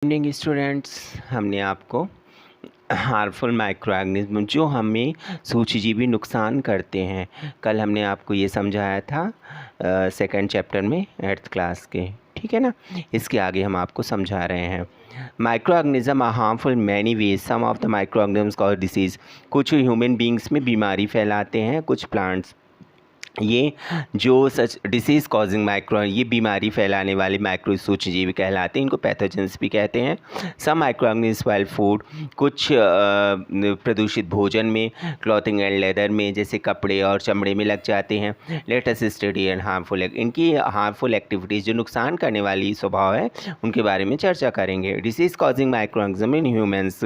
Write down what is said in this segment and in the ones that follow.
Evening students, हमने आपको harmful micro organism जो हमें सूक्ष्मजीवी नुकसान करते हैं, कल हमने आपको ये समझाया था सेकंड चैप्टर में 8th क्लास के। ठीक है ना। इसके आगे हम आपको समझा रहे हैं। Microorganism are harmful many ways. Some of the microorganism cause disease. कुछ ह्यूमन बींग्स में बीमारी फैलाते हैं, कुछ प्लांट्स। ये जो सच डिसीज़ कॉजिंग माइक्रो, ये बीमारी फैलाने वाले माइक्रो सूक्ष्मजीवी कहलाते हैं, इनको पैथोजेंस भी कहते हैं। Some microorganism while food, कुछ प्रदूषित भोजन में, क्लॉथिंग एंड लेदर में, जैसे कपड़े और चमड़े में लग जाते हैं। Let us study and harmful, इनकी हार्मफुल एक्टिविटीज़ जो नुकसान करने वाली स्वभाव है उनके बारे में चर्चा करेंगे। Disease causing microorganism in humans.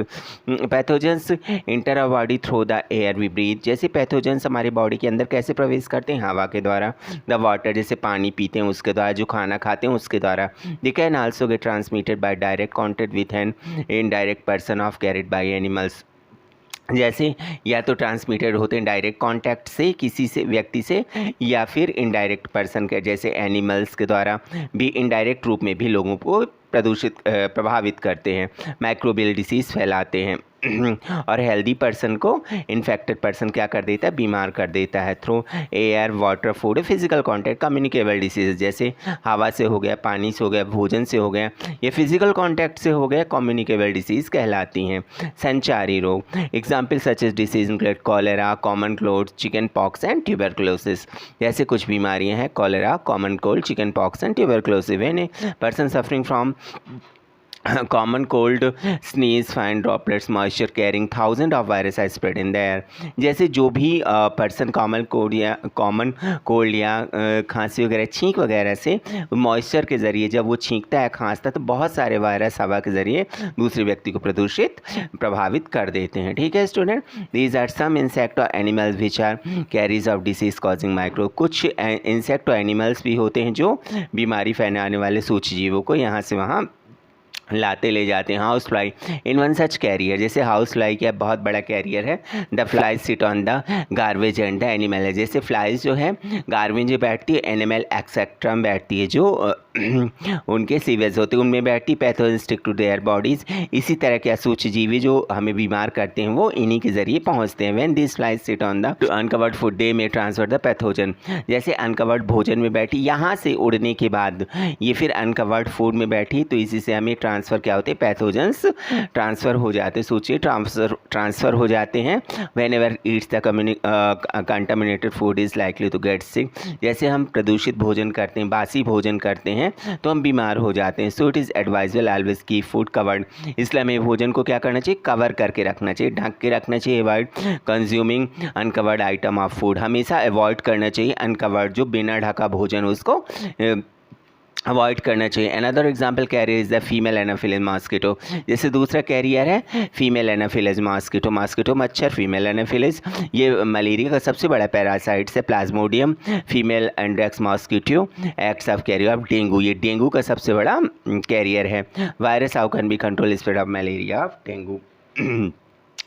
Pathogens enter a body through the air we breathe, जैसे पैथोजेंस हमारे बॉडी के अंदर कैसे प्रवेश करते हैं? हवा के द्वारा। द वाटर, जैसे पानी पीते हैं उसके द्वारा, जो खाना खाते हैं उसके द्वारा। They can also get transmitted by direct contact with an indirect person of carried by animals, जैसे या तो ट्रांसमिटेड होते हैं डायरेक्ट कांटेक्ट से, किसी से व्यक्ति से, या फिर इनडायरेक्ट पर्सन के, जैसे एनिमल्स के द्वारा भी इनडायरेक्ट रूप में भी लोगों को प्रभावित करते हैं, माइक्रोबियल डिसीज़ फैलाते हैं। और हेल्दी पर्सन को इन्फेक्टेड पर्सन क्या कर देता है? बीमार कर देता है। Through air, water, food, physical contact, communicable disease, जैसे हवा से हो गया, पानी से हो गया, भोजन से हो गया, ये फिजिकल कांटेक्ट से हो गया, कम्युनिकेबल डिसीज़ कहलाती हैं। संचारी रोग, example such as disease include cholera, common cold, chickenpox and tuberculosis, जैसे कुछ बीमारियां हैं cholera, common cold, chickenpox and tuberculosis. When a person suffering from common cold sneeze find droplets moisture carrying thousands of virus are spread in the air, जैसे जो भी person common cold या खांसी वगैरह, छींक वगैरह से मॉइस्चर के ज़रिए जब वो छींकता है, खांसता है, तो बहुत सारे वायरस हवा के ज़रिए दूसरे व्यक्ति को प्रभावित कर देते हैं। ठीक है student, these are some insect और animals which are carries of disease causing micro. कुछ इंसेक्ट और एनिमल्स भी होते हैं जो बीमारी फैलाने वाले सूक्ष्मजीवों को यहाँ से वहाँ लाते ले जाते हैं। House fly in one such carrier, जैसे हाउस फ्लाई क्या बहुत बड़ा कैरियर है। The flies sit on the garbage and the animal है, जैसे फ्लाइज जो है गार्बेज में बैठती है, एनिमल एक्सेट्रा में बैठती है, जो उनके सीवेज होते हैं उनमें बैठती। Pathogen stick to their bodies, इसी तरह के सूक्ष्मजीवी जो हमें बीमार करते हैं वो इन्हीं के जरिए पहुंचते हैं। When this flies sit on the uncovered food they may transfer the pathogen, जैसे अनकवर्ड भोजन में बैठी, यहाँ से उड़ने के बाद ये फिर अनकवर्ड फूड में बैठी, तो इसी से हमें ट्रांसफ़र क्या होते हैं? पैथोजेंस ट्रांसफ़र हो जाते हैं, सोचिए ट्रांसफ़र हो जाते हैं। Whenever eats the contaminated food is likely to get sick, जैसे हम प्रदूषित भोजन करते हैं, बासी भोजन करते हैं, तो हम बीमार हो जाते हैं। सो it is advisable always keep food covered, इसलिए हमें भोजन को क्या करना चाहिए? कवर करके रखना चाहिए, ढक के रखना चाहिए। Avoid consuming uncovered item of food, हमेशा अवॉइड करना चाहिए अनकवर्ड, जो बिना ढका भोजन उसको अवॉइड करना चाहिए। Another example carrier is the female anopheles mosquito, जैसे दूसरा कैरियर है फीमेल एनाफिलिस मॉस्किटो। मॉस्किटो मच्छर, फीमेल एनाफिलिस ये मलेरिया का सबसे बड़ा पैरासाइट है। प्लाज्मोडियम फीमेल एंड्रेक्स mosquito acts of carrier of dengue, ये डेंगू का सबसे बड़ा कैरियर है। Virus how can be control spread of malaria of dengue,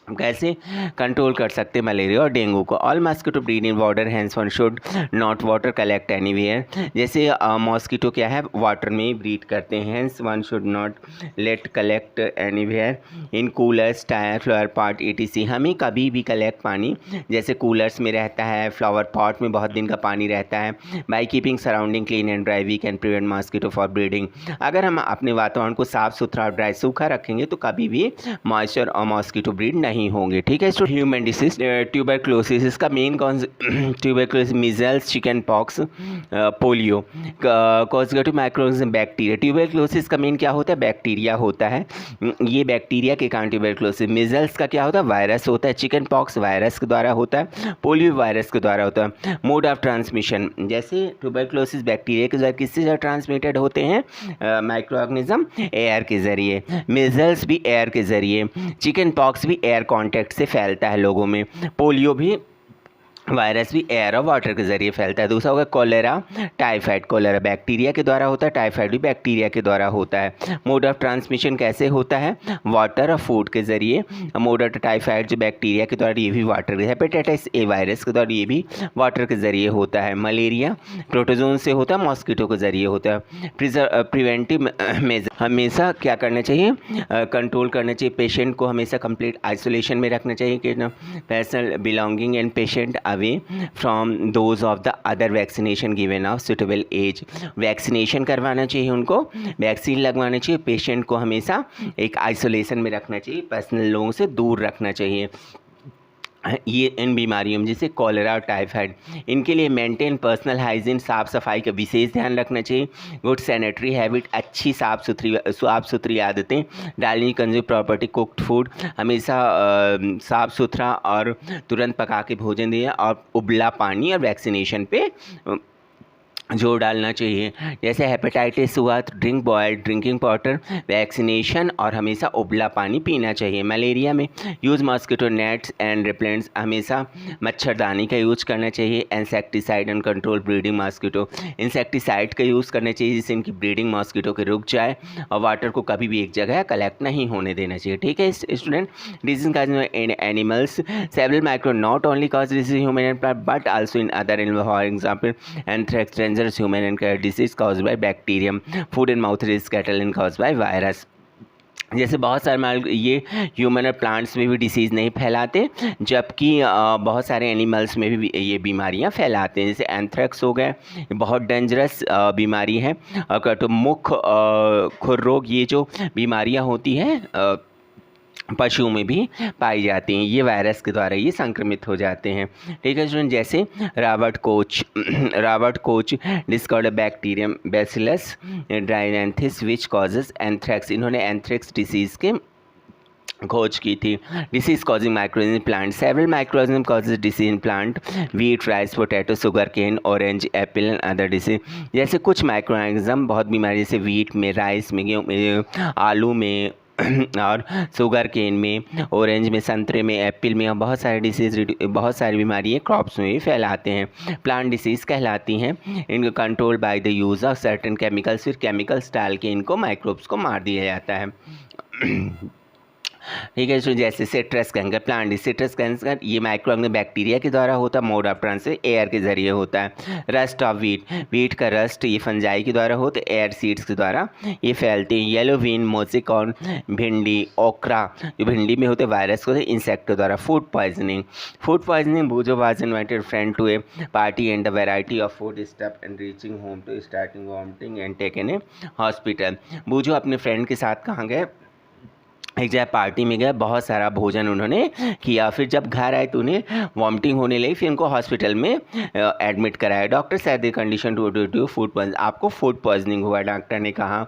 कैसे कंट्रोल कर सकते हैं मलेरिया और डेंगू को? All mosquito breed in water, hence one should not water collect anywhere, जैसे मॉस्किटो क्या है? वाटर में ब्रीड करते हैं। Hence one should not let collect anywhere in coolers, tyre, flower pot etc, हमें कभी भी कलेक्ट पानी, जैसे कूलर्स में रहता है, फ्लावर पॉट में बहुत दिन का पानी रहता है। By keeping surrounding clean and dry we can prevent mosquito for breeding, अगर हम अपने वातावरण को साफ़ सुथरा और ड्राई सूखा रखेंगे तो कभी भी मॉइस्चर और मॉस्किटो ब्रीड नहीं होंगे। ठीक है। ह्यूमन डिसीज ट्यूबरक्लोसिस, इसका मेन कौन tuberculosis, measles, chicken pox, polio, causative microorganism, bacteria. Tuberculosis का मेन क्या होता है? बैक्टीरिया होता है, ये बैक्टीरिया के कारण ट्यूबरक्लोसिस। मीजल्स का क्या होता है? वायरस होता है। चिकन पॉक्स वायरस के द्वारा होता है, पोलियो वायरस के द्वारा होता है। मोड ऑफ ट्रांसमिशन, जैसे ट्यूबरक्लोसिस बैक्टीरिया के जरिए किससे ट्रांसमिटेड होते हैं? माइक्रो ऑर्गेनिज्म एयर के जरिए, मीजल्स भी एयर के जरिए, चिकन पॉक्स भी एयर कांटेक्ट से फैलता है लोगों में, पोलियो भी वायरस भी एयर और वाटर के ज़रिए फैलता है। दूसरा होगा कॉलेरा टाइफाइड। कॉलेरा बैक्टीरिया के द्वारा होता है, टाइफाइड भी बैक्टीरिया के द्वारा होता है। मोड ऑफ ट्रांसमिशन कैसे होता है? वाटर और फूड के ज़रिए। मोड ऑफ टाइफाइड जो बैक्टीरिया के द्वारा, ये भी वाटर। हेपेटाइटिस ए वायरस के द्वारा, ये भी वाटर के ज़रिए होता है। मलेरिया प्रोटोजोन से होता है, मॉस्किटो के ज़रिए होता है। प्रिवेंटिव मेजर हमेशा क्या करना चाहिए? कंट्रोल करना चाहिए। पेशेंट को हमेशा कंप्लीट आइसोलेशन में रखना चाहिए कि ना personal belonging and patient away from those of the other vaccination given of suitable age. Vaccination करवाना चाहिए उनको, वैक्सीन लगवाना चाहिए। पेशेंट को हमेशा एक आइसोलेशन में रखना चाहिए, पर्सनल लोगों से दूर रखना चाहिए। ये इन बीमारियों में जैसे कॉलेरा और टाइफाइड, इनके लिए मेंटेन पर्सनल हाइजीन, साफ़ सफाई का विशेष ध्यान रखना चाहिए। गुड सैनिटरी हैबिट, अच्छी साफ़ सुथरी आदतें डालनी। कंज्यूम प्रॉपर्टी कुक्ड फूड, हमेशा साफ़ सुथरा और तुरंत पका के भोजन दिया, और उबला पानी और वैक्सीनेशन पे जोर डालना चाहिए। जैसे हेपेटाइटिस हुआ तो drink boiled drinking water, vaccination और हमेशा उबला पानी पीना चाहिए। मलेरिया में use mosquito nets and repellents, हमेशा मच्छरदानी का यूज़ करना चाहिए। Insecticide and control breeding mosquito, insecticide का यूज़ करना चाहिए जिससे इनकी ब्रीडिंग मॉस्किटो के रुक जाए, और वाटर को कभी भी एक जगह कलेक्ट नहीं होने देना चाहिए। ठीक है student. Disease cause in animals, several micro not only cause disease human and but also in other animal, for example anthrax, human and disease caused by bacterium, food and mouth disease, cattle and caused by virus। जैसे बहुत सारे ये human और plants में भी disease नहीं फैलाते, जबकि बहुत सारे एनिमल्स में भी ये बीमारियां फैलाते हैं। जैसे एंथ्रेक्स हो गए, बहुत डेंजरस बीमारी है। अगर तो मुख खुर रोग, ये जो बीमारियां होती हैं पशुओं में भी पाई जाती हैं, ये वायरस के द्वारा ये संक्रमित हो जाते हैं। ठीक है स्टूडेंट। जैसे Robert Koch discovered bacterium bacillus ड्राइनेंथिस विच कॉजेज एंथ्रेक्स, इन्होंने एंथ्रेक्स डिसीज़ के खोज की थी। Disease causing microorganism plant, several microorganism causes disease in plant, wheat, rice, potato, sugar cane, orange, apple and other disease. जैसे कुछ microorganism बहुत बीमारी, जैसे वीट में, राइस में, गेहूँ में, आलू में और शुगर केन में, ऑरेंज में, संतरे में, एप्पल में, और बहुत सारे डिसीज़, बहुत सारी बीमारियाँ क्रॉप्स में भी फैलाते हैं। प्लांट डिसीज़ कहलाती हैं। इनको control by the use of certain chemicals, फिर केमिकल्स डाल के इनको माइक्रोब्स को मार दिया जाता है। ठीक है। जैसे citrus canker, plant citrus canker, ये माइक्रोऑर्गेनिज्म बैक्टीरिया के द्वारा होता है। मोड ऑफ ट्रांसफर एयर के जरिए होता है। रस्ट ऑफ वीट का रस्ट, ये फंजाई के द्वारा होता है, एयर सीड्स के द्वारा ये फैलते हैं। येलो वीन, मोसिकॉन, भिंडी, ओकरा, जो भिंडी में होते वायरस को इंसेक्ट के द्वारा। Food poisoning Boojho was invited friend to a party and the variety of food stuff and reaching home to starting vomiting and taken a hospital. Boojho अपने फ्रेंड के साथ कहाँ गए? एक जगह पार्टी में गए, बहुत सारा भोजन उन्होंने किया, फिर जब घर आए तो उन्हें वॉमिटिंग होने लगी, फिर उनको हॉस्पिटल में एडमिट कराया। Doctor said the condition to due to food poisoning, आपको फूड पॉइजनिंग हुआ। डॉक्टर ने कहा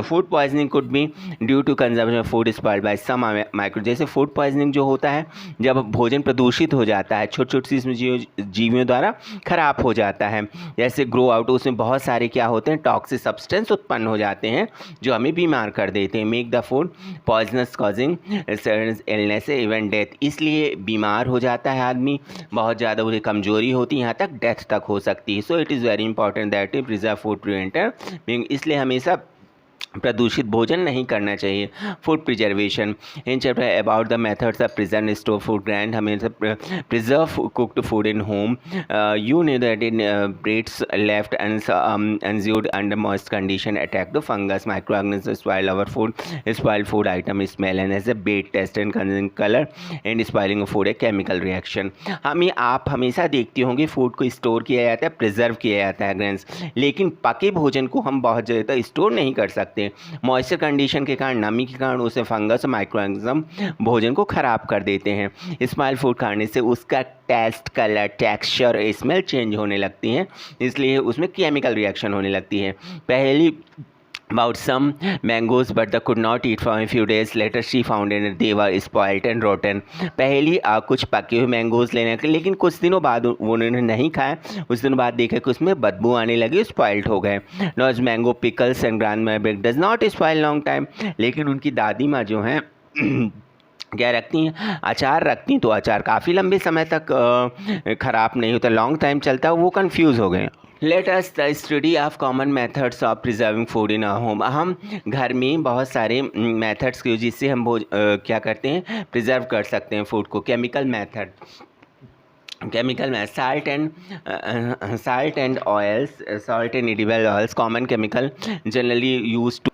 food poisoning could be due to consumption of food spoiled by some micro. जैसे फूड पॉइजनिंग जो होता है जब भोजन प्रदूषित हो जाता है, छोटी छोटी सी जीवियों द्वारा खराब हो जाता है, जैसे ग्रो आउट, उसमें बहुत सारे क्या होते हैं टॉक्सिक सब्सटेंस उत्पन्न हो जाते हैं जो हमें बीमार कर देते हैं। Make the food poison causing illness even death, इसलिए बीमार हो जाता है आदमी, बहुत ज़्यादा उन्हें कमजोरी होती है, यहाँ तक डेथ तक हो सकती है। So it is very important that you preserve food preventer, इसलिए हमेशा प्रदूषित भोजन नहीं करना चाहिए। Food preservation in chapter about the methods of preserve store food grand, हमें preserve cooked food in home. You know that in breads left unused under moist condition attack the fungus microorganism spoil our food, spoil food item smell and as a bad taste and colour and spoiling of food a chemical reaction. आप हमेशा देखते होंगे food को store किया जाता है, preserve किया जाता है ग्रेन्स, लेकिन पके भोजन को हम बहुत ज़्यादा स्टोर नहीं कर सकते। मॉइस्चर कंडीशन के कारण, नमी के कारण उसे फंगस और माइक्रोऑर्गेनिज्म भोजन को खराब कर देते हैं। स्पॉइल फूड खाने से उसका taste, colour, texture, smell change होने लगती हैं, इसलिए उसमें केमिकल रिएक्शन होने लगती है। पहली about some mangoes but they could not eat for a few days later she found that they were spoiled and rotten। पहली कुछ पके हुए मैंगोज लेने के, लेकिन कुछ दिनों बाद उन्होंने नहीं खाया, उस दिनों बाद देखा कि उसमें बदबू आने लगी, स्पॉइल्ड हो गए। Knows mango pickles and grand does not spoil long time, लेकिन उनकी दादी माँ जो हैं क्या रखती हैं, अचार रखती हैं, तो अचार काफ़ी लंबे समय तक ख़राब नहीं होता, लॉन्ग टाइम चलता है, वो कंफ्यूज हो गए। Let us the study of common methods of preserving food in our home. हम घर में बहुत सारे मेथड्स के जिससे हम क्या करते हैं, प्रिजर्व कर सकते हैं फूड को। Chemical method, salt and oils, salt and edible oils, common chemical generally used to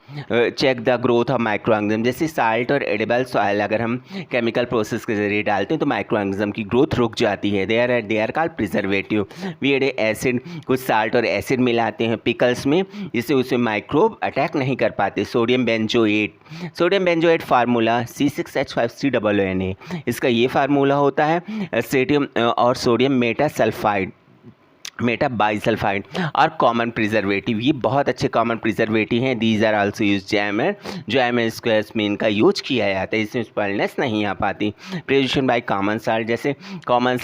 check the growth of microorganism। जैसे साल्ट और एडिबल ऑयल अगर हम केमिकल प्रोसेस के जरिए डालते हैं तो माइक्रोऑर्गेनिज्म की ग्रोथ रुक जाती है। They are called preservative. We add acid, कुछ साल्ट और एसिड मिलाते हैं पिकल्स में जिससे उसमें माइक्रोब अटैक नहीं कर पाते। सोडियम बेंजोएट फार्मूला C6H5COONA, इसका ये फार्मूला होता है। सोडियम और सोडियम मेटा बाइसल्फाइड और कॉमन प्रिजर्वेटिव, ये बहुत अच्छे कॉमन प्रिजर्वेटिव हैं। These are also use jammer squares में इनका यूज किया जाता है, इसमें स्पॉइलनेस नहीं आ पाती। प्रिजर्वेशन बाय कॉमन साल्ट, जैसे common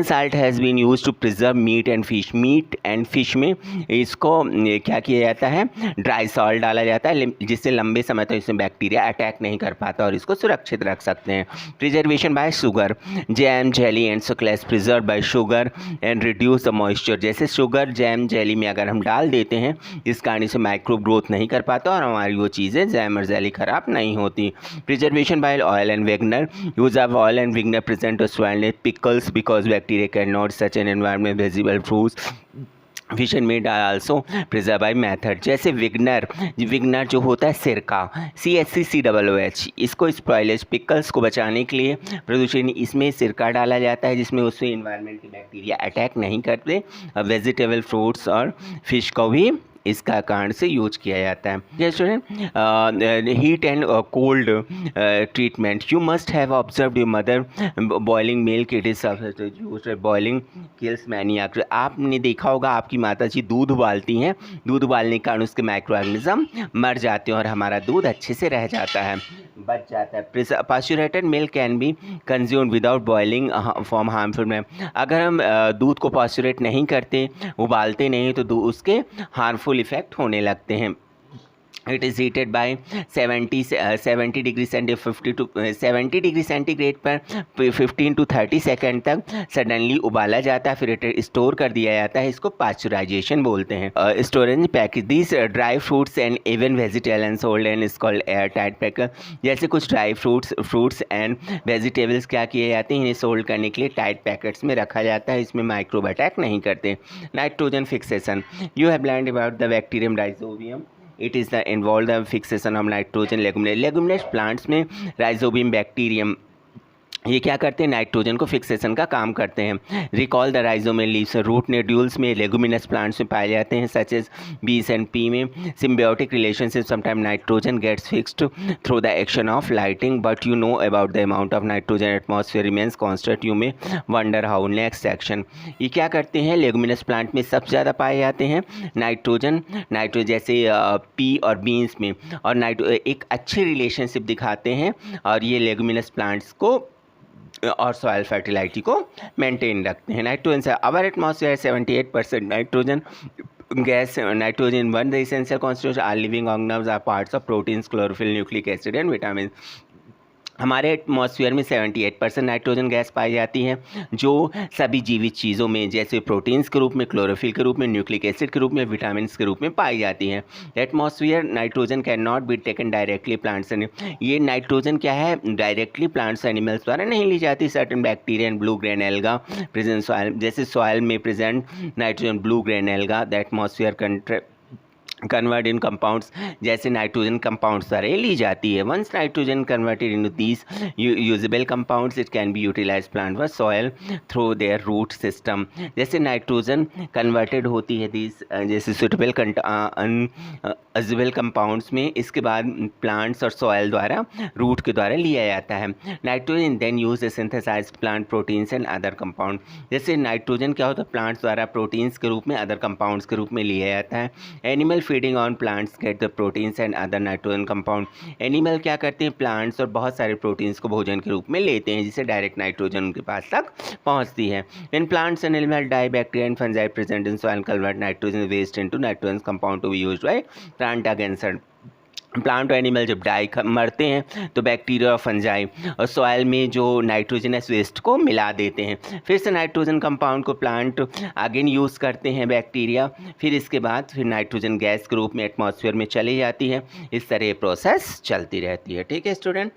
salt has been use to preserve meat and fish में इसको क्या किया जाता है, ड्राई सॉल्ट डाला जाता है जिससे लंबे समय तक इसमें बैक्टीरिया अटैक नहीं कर पाता और इसको सुरक्षित रख सकते हैं। Preservation bye sugar, jam jelly and chocolates preserve bye sugar and reduce the moisture. जैसे शुगर जैम जेली में अगर हम डाल देते हैं इस कारण से माइक्रो ग्रोथ नहीं कर पाता और हमारी वो चीज़ें जैम और जेली खराब नहीं होती। Preservation by oil and vinegar, use of oil and vinegar present to swell pickles because bacteria can not such an environment vegetable fruits. Fish and meat are also preserve by method. जैसे विगनर जो होता है सिरका, CHCCOOH, इसको spoilage pickles को बचाने के लिए प्रदूषण इसमें सिरका डाला जाता है जिसमें उससे इन्वायरमेंट के बैक्टीरिया अटैक नहीं करते। वेजिटेबल फ्रूट्स और फिश को भी इसका कारण से यूज किया जाता है। जैसे heat and cold treatment, you must have observed your mother boiling milk, it is boiling kills many. आपने देखा होगा आपकी माता जी दूध उबालती हैं, दूध उबालने के कारण उसके माइक्रो ऑर्गेनिज्म मर जाते हैं और हमारा दूध अच्छे से रह जाता है, बच जाता है। Pasteurised milk can be consumed without boiling form harmful में। अगर हम दूध को पास्चुरेट नहीं करते, उबालते नहीं, तो उसके हार्मफुल इफेक्ट होने लगते हैं। It is heated bye 70 degree centigrade 50 to 70 degree centigrade पर 15 to 30 सेकेंड तक सडनली उबाला जाता है, फिर इट स्टोर कर दिया जाता है। इसको पास्चुराइजेशन बोलते हैं। Storage package, this dry fruits and even vegetables sold and is called air tight packer. जैसे कुछ ड्राई फ्रूट्स एंड वेजिटेबल्स क्या किए जाते हैं, इन्हें सोल्ड करने के लिए टाइट पैकेट्स में रखा जाता है, इसमें माइक्रोब अटैक नहीं करते। Nitrogen fixation, you have learned about the bacterium rhizobium, it is the involve the fixation of nitrogen leguminous plants में राइजोबियम बैक्टीरियम ये क्या करते हैं, नाइट्रोजन को फिक्सेशन का काम करते हैं। Recall the rhizobial leaves, root nodules में लेगुमिनस प्लांट्स में पाए जाते हैं, such as beans and pea में। Symbiotic relationship, sometime nitrogen gets fixed through the action of lighting but you know about the amount of nitrogen atmosphere remains constant, you may wonder how. Next section, ये क्या करते हैं, leguminous plant में सबसे ज़्यादा पाए जाते हैं नाइट्रोजन जैसे पी और बीन्स में, और एक अच्छी रिलेशनशिप दिखाते हैं और ये लेगुमिनस प्लांट्स को और सॉइल फर्टिलिटी को मेंटेन रखते हैं। नाइट्रोजन से our atmosphere 78% nitrogen gas, nitrogen one the essential constituents are living organisms are parts of proteins, chlorophyll, nucleic acid and vitamin. हमारे एटमॉस्फेयर में 78% नाइट्रोजन गैस पाई जाती है जो सभी जीवित चीज़ों में जैसे प्रोटीन्स के रूप में, क्लोरोफिल के रूप में, न्यूक्लिक एसिड के रूप में, विटामिन के रूप में पाई जाती है। Atmosphere nitrogen can not be taken directly plants, ये नाइट्रोजन क्या है डायरेक्टली प्लांट्स एनिमल्स द्वारा नहीं ली जाती। Certain bacteria and blue green alga present soil, जैसे सॉइल में present nitrogen blue green alga the atmosphere convert in compounds, जैसे नाइट्रोजन कंपाउंड्स द्वारा ली जाती है। Once nitrogen converted into these usable compounds it can be utilise plant व soil through their root system. जैसे nitrogen converted होती है these जैसे सुटेबल यूजेबल कंपाउंड्स में, इसके बाद प्लांट्स और सॉयल द्वारा रूट के द्वारा लिया जाता है। Nitrogen then use a synthesize plant proteins and other compound, जैसे नाइट्रोजन क्या होता है प्लांट्स द्वारा प्रोटीन्स के रूप में, अदर कंपाउंड्स के रूप में लिया जाता है। Animal feeding on plants get the proteins and other nitrogen compound, animal क्या करते हैं प्लांट्स और बहुत सारे प्रोटीन्स को भोजन के रूप में लेते हैं जिससे डायरेक्ट नाइट्रोजन उनके पास तक पहुंचती है। In plants and animal die bacteria and fungi present in soil convert nitrogen waste into nitrogen compound to be used by plant against plant और एनिमल जब मरते हैं तो बैक्टीरिया और फंजाई और सॉइल में जो नाइट्रोजनस वेस्ट को मिला देते हैं। फिर से नाइट्रोजन कंपाउंड को प्लांट अगेन यूज़ करते हैं बैक्टीरिया, फिर इसके बाद फिर नाइट्रोजन गैस के रूप में एटमॉस्फेयर में चली जाती है। इस तरह ये प्रोसेस चलती रहती है। ठीक है स्टूडेंट।